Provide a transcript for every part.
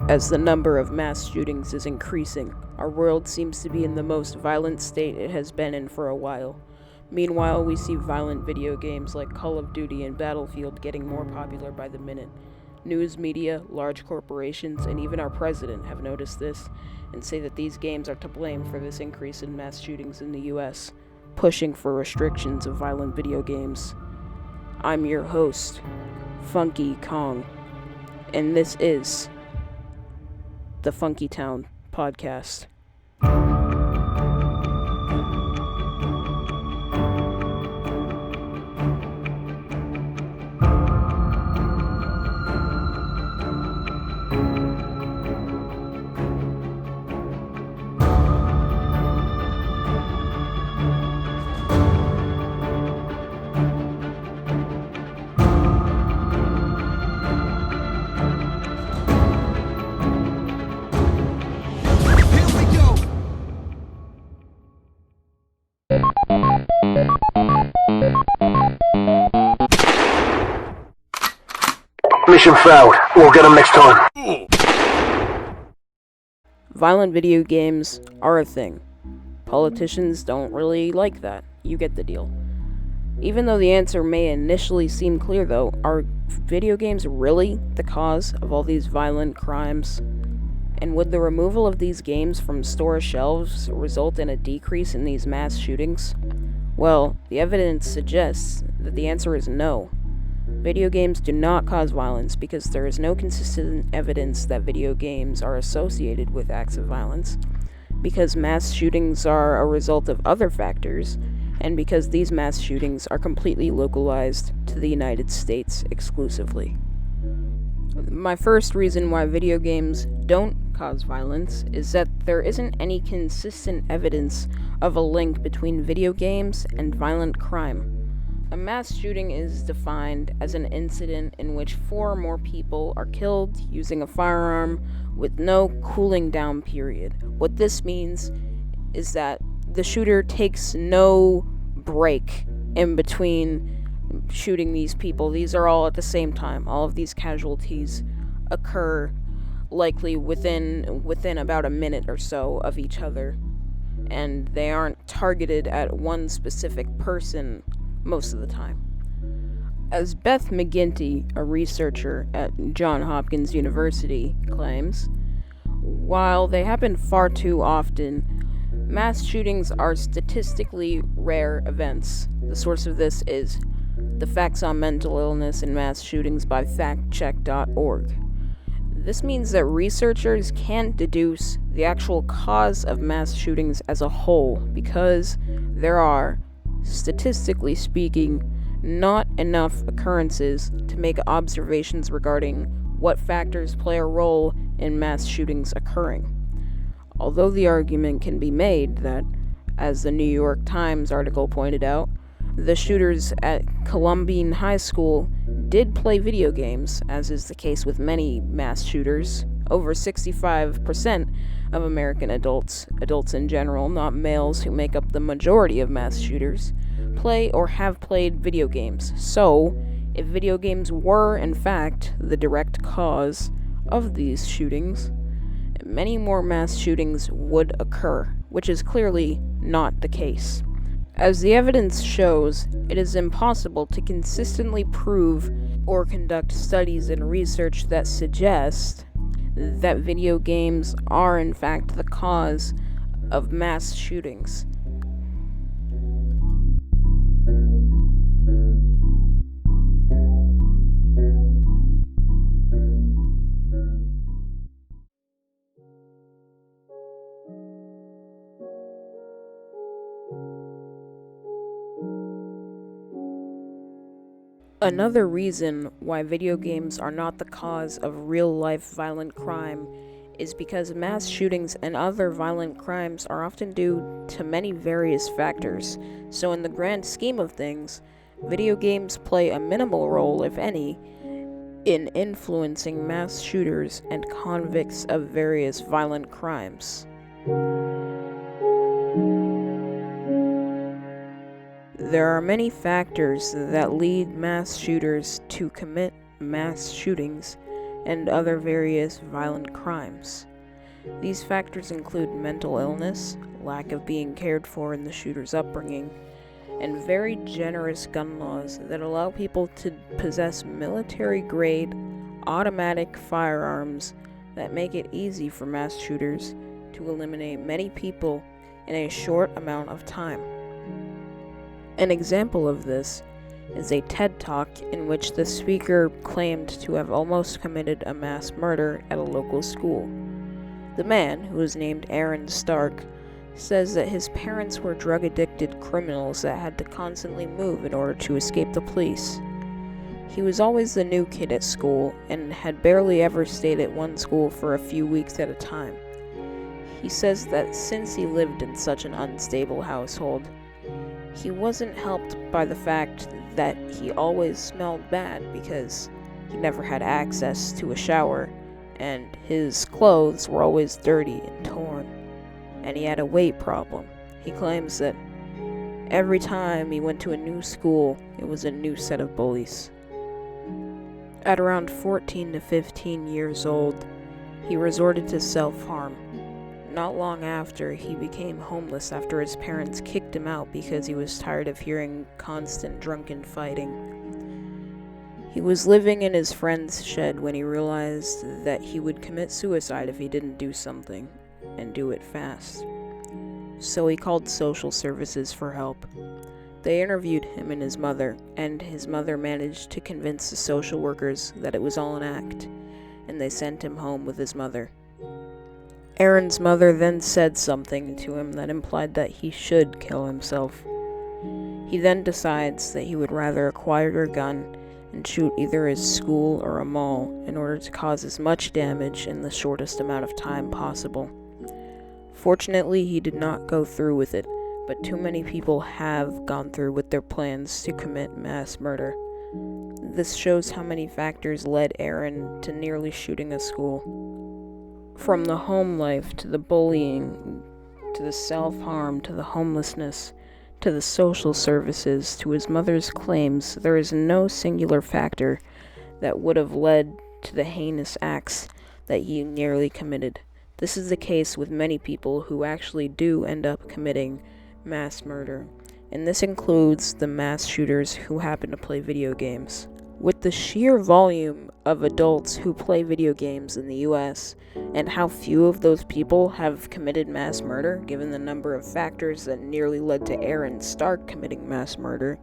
As the number of mass shootings is increasing, our world seems to be in the most violent state it has been in for a while. Meanwhile, we see violent video games like Call of Duty and Battlefield getting more popular by the minute. News media, large corporations, and even our president have noticed this and say that these games are to blame for this increase in mass shootings in the US, pushing for restrictions of violent video games. I'm your host, Funky Kong, and this is the FunkyTown podcast. Mission failed. We'll get them next time. Violent video games are a thing. Politicians don't really like that. You get the deal. Even though the answer may initially seem clear though, are video games really the cause of all these violent crimes? And would the removal of these games from store shelves result in a decrease in these mass shootings? Well, the evidence suggests that the answer is no. Video games do not cause violence because there is no consistent evidence that video games are associated with acts of violence, because mass shootings are a result of other factors, and because these mass shootings are completely localized to the United States exclusively. My first reason why video games don't cause violence is that there isn't any consistent evidence of a link between video games and violent crime. A mass shooting is defined as an incident in which 4 or more people are killed using a firearm with no cooling down period. What this means is that the shooter takes no break in between shooting these people. These are all at the same time. All of these casualties occur likely within about a minute or so of each other, and they aren't targeted at one specific person most of the time. As Beth McGinty, a researcher at Johns Hopkins University, claims, while they happen far too often, mass shootings are statistically rare events. The source of this is The Facts on Mental Illness and Mass Shootings by factcheck.org. This means that researchers can't deduce the actual cause of mass shootings as a whole because there are, statistically speaking, not enough occurrences to make observations regarding what factors play a role in mass shootings occurring. Although the argument can be made that, as the New York Times article pointed out, the shooters at Columbine High School did play video games, as is the case with many mass shooters. Over 65% of American adults in general, not males who make up the majority of mass shooters, play or have played video games. So, if video games were, in fact, the direct cause of these shootings, many more mass shootings would occur, which is clearly not the case. As the evidence shows, it is impossible to consistently prove or conduct studies and research that suggest that video games are in fact the cause of mass shootings. Another reason why video games are not the cause of real-life violent crime is because mass shootings and other violent crimes are often due to many various factors. So in the grand scheme of things, video games play a minimal role, if any, in influencing mass shooters and convicts of various violent crimes. There are many factors that lead mass shooters to commit mass shootings, and other various violent crimes. These factors include mental illness, lack of being cared for in the shooter's upbringing, and very generous gun laws that allow people to possess military-grade automatic firearms that make it easy for mass shooters to eliminate many people in a short amount of time. An example of this is a TED Talk in which the speaker claimed to have almost committed a mass murder at a local school. The man, who was named Aaron Stark, says that his parents were drug-addicted criminals that had to constantly move in order to escape the police. He was always the new kid at school and had barely ever stayed at one school for a few weeks at a time. He says that since he lived in such an unstable household, he wasn't helped by the fact that he always smelled bad because he never had access to a shower, and his clothes were always dirty and torn, and he had a weight problem. He claims that every time he went to a new school, it was a new set of bullies. At around 14 to 15 years old, he resorted to self-harm. Not long after, he became homeless after his parents kicked him out because he was tired of hearing constant drunken fighting. He was living in his friend's shed when he realized that he would commit suicide if he didn't do something, and do it fast. So he called social services for help. They interviewed him and his mother managed to convince the social workers that it was all an act, and they sent him home with his mother. Aaron's mother then said something to him that implied that he should kill himself. He then decides that he would rather acquire a gun and shoot either his school or a mall in order to cause as much damage in the shortest amount of time possible. Fortunately, he did not go through with it, but too many people have gone through with their plans to commit mass murder. This shows how many factors led Aaron to nearly shooting a school. From the home life, to the bullying, to the self-harm, to the homelessness, to the social services, to his mother's claims, there is no singular factor that would have led to the heinous acts that he nearly committed. This is the case with many people who actually do end up committing mass murder, and this includes the mass shooters who happen to play video games. With the sheer volume of adults who play video games in the US, and how few of those people have committed mass murder, given the number of factors that nearly led to Aaron Stark committing mass murder,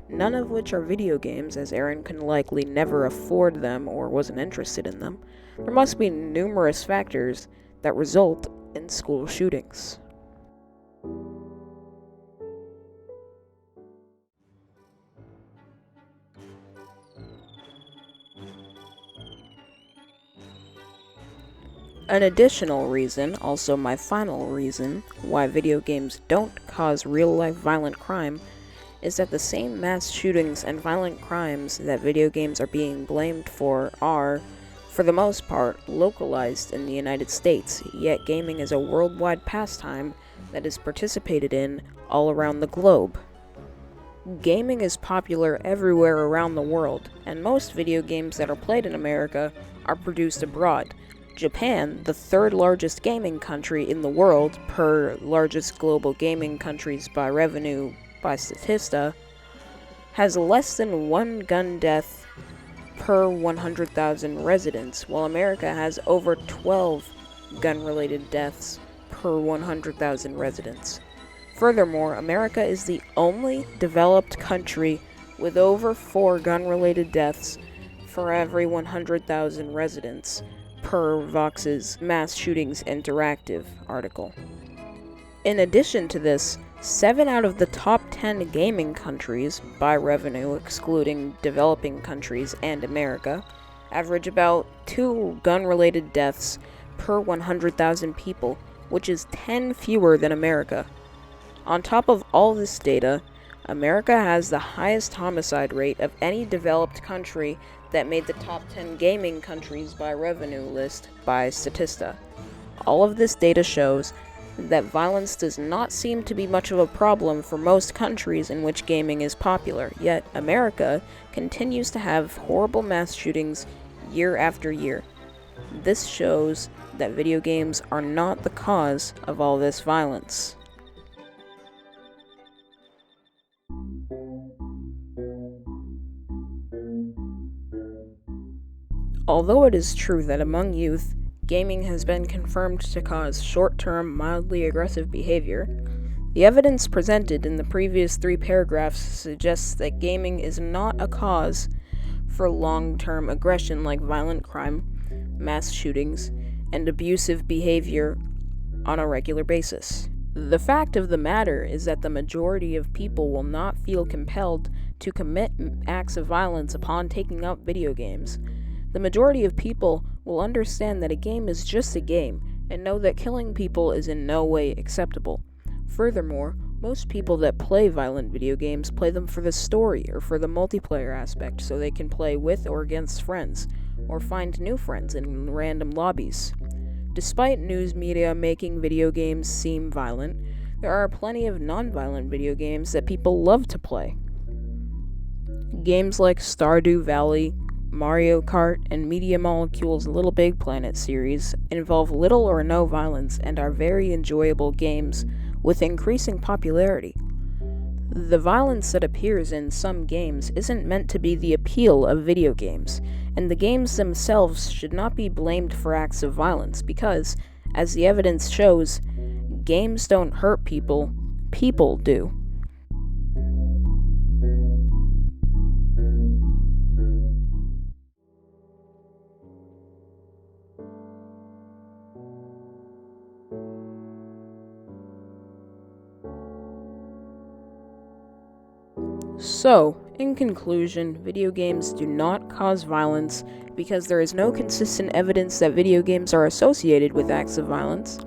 none of which are video games, as Aaron can likely never afford them or wasn't interested in them, there must be numerous factors that result in school shootings. An additional reason, also my final reason, why video games don't cause real-life violent crime is that the same mass shootings and violent crimes that video games are being blamed for are, for the most part, localized in the United States, yet gaming is a worldwide pastime that is participated in all around the globe. Gaming is popular everywhere around the world, and most video games that are played in America are produced abroad. Japan, the third largest gaming country in the world per largest global gaming countries by revenue by Statista, has less than one gun death per 100,000 residents, while America has over 12 gun-related deaths per 100,000 residents. Furthermore, America is the only developed country with over 4 gun-related deaths for every 100,000 residents, per Vox's Mass Shootings Interactive article. In addition to this, 7 out of the top 10 gaming countries, by revenue excluding developing countries and America, average about 2 gun-related deaths per 100,000 people, which is 10 fewer than America. On top of all this data, America has the highest homicide rate of any developed country that made the top 10 gaming countries by revenue list by Statista. All of this data shows that violence does not seem to be much of a problem for most countries in which gaming is popular, yet America continues to have horrible mass shootings year after year. This shows that video games are not the cause of all this violence. Although it is true that among youth, gaming has been confirmed to cause short-term, mildly aggressive behavior, the evidence presented in the previous 3 paragraphs suggests that gaming is not a cause for long-term aggression like violent crime, mass shootings, and abusive behavior on a regular basis. The fact of the matter is that the majority of people will not feel compelled to commit acts of violence upon taking up video games. The majority of people will understand that a game is just a game and know that killing people is in no way acceptable. Furthermore, most people that play violent video games play them for the story or for the multiplayer aspect so they can play with or against friends, or find new friends in random lobbies. Despite news media making video games seem violent, there are plenty of non-violent video games that people love to play. Games like Stardew Valley, Mario Kart, and Media Molecule's Little Big Planet series involve little or no violence and are very enjoyable games with increasing popularity. The violence that appears in some games isn't meant to be the appeal of video games, and the games themselves should not be blamed for acts of violence because, as the evidence shows, games don't hurt people, people do. So, in conclusion, video games do not cause violence because there is no consistent evidence that video games are associated with acts of violence,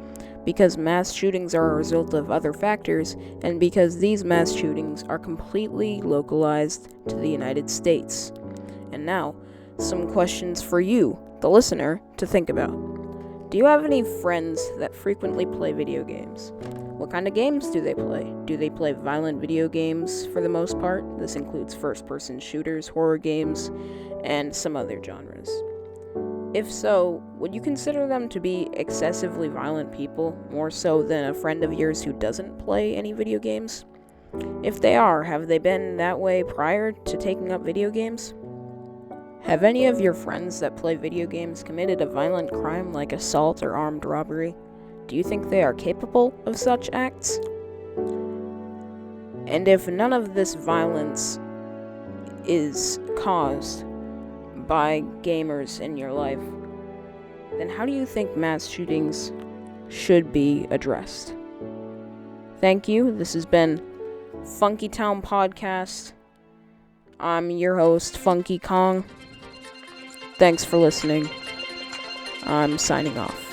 because mass shootings are a result of other factors, and because these mass shootings are completely localized to the United States. And now, some questions for you, the listener, to think about. Do you have any friends that frequently play video games? What kind of games do they play? Do they play violent video games for the most part? This includes first-person shooters, horror games, and some other genres. If so, would you consider them to be excessively violent people, more so than a friend of yours who doesn't play any video games? If they are, have they been that way prior to taking up video games? Have any of your friends that play video games committed a violent crime like assault or armed robbery? Do you think they are capable of such acts? And if none of this violence is caused by gamers in your life, then how do you think mass shootings should be addressed? Thank you. This has been FunkyTown Podcast. I'm your host, Funky Kong. Thanks for listening. I'm signing off.